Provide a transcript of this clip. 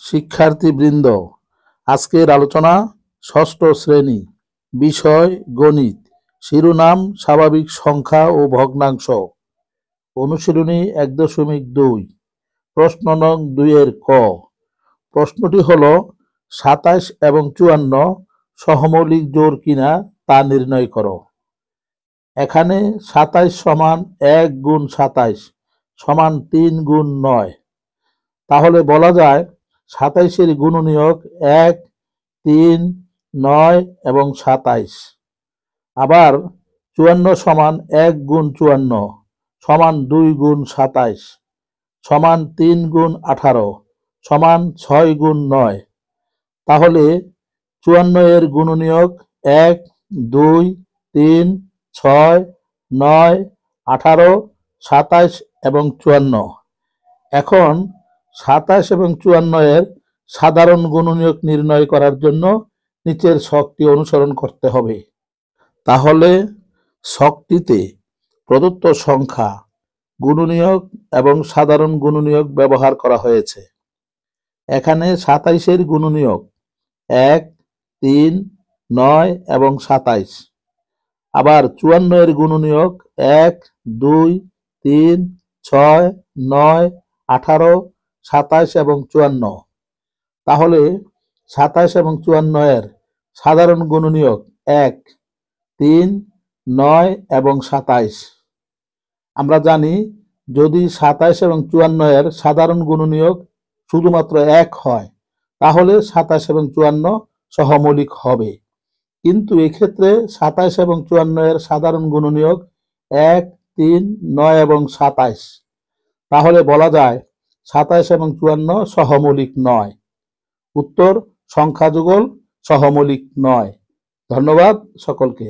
শিক্ষার্থীবৃন্দ, আজকের আলোচনা ষষ্ঠ শ্রেণী, বিষয় গণিত, শিরোনাম স্বাভাবিক সংখ্যা ও ভগ্নাংশ, অনুশীলনী ১.২। প্রশ্ন নং ২-এর ক। প্রশ্নটি হল ২৭ এবং ৫৪ সহমৌলিক জোড় কিনা তা নির্ণয় করো। এখানে ২৭ সমান ১ গুণ ২৭ সমান ৩ গুণ ৯। তাহলে বলা যায় ২৭-এর গুণনীয়ক ১, ৩, ৯ এবং ২৭। আবার ৫৪ সমান ১ গুণ ৫৪ সমান ২ গুণ ২৭ সমান ৩ গুণ ১৮ সমান ৬ গুণ ৯। তাহলে ৫৪-এর গুণনীয়ক ১, ২, ৩, ৬, ৯, ১৮, ২৭ এবং ৫৪। এখন ২৭ এবং ৫৪-এর সাধারণ গুণনীয়ক নির্ণয় করার জন্য নিচের ছকটি অনুসরণ করতে হবে। তাহলে ছকটিতে প্রদত্ত সংখ্যা, গুণনীয়ক এবং সাধারণ গুণনীয়ক ব্যবহার করা হয়েছে। এখানে ২৭-এর গুণনীয়ক ১, ৩, ৯ এবং ২৭। আবার ৫৪-এর গুণনীয়ক ১, ২, ৩, ৬, ৯, ১৮, ২৭ এবং ৫৪। তাহলে ২৭ এবং ৫৪-এর সাধারণ গুণনীয়ক ১, ৩, ৯ এবং ২৭। আমরা জানি যদি ২৭ এবং ৫৪-এর সাধারণ গুণনীয়ক শুধুমাত্র ১ হয় তাহলে ২৭ এবং ৫৪ সহমৌলিক হবে। কিন্তু এক্ষেত্রে ২৭ এবং ৫৪-এর সাধারণ গুণনীয়ক ১, ৩, ৯ এবং ২৭। তাহলে বলা যায় ২৭ এবং ৫৪ সহমৌলিক নয়। উত্তর সংখ্যা যুগল সহমৌলিক নয়। ধন্যবাদ সকলকে।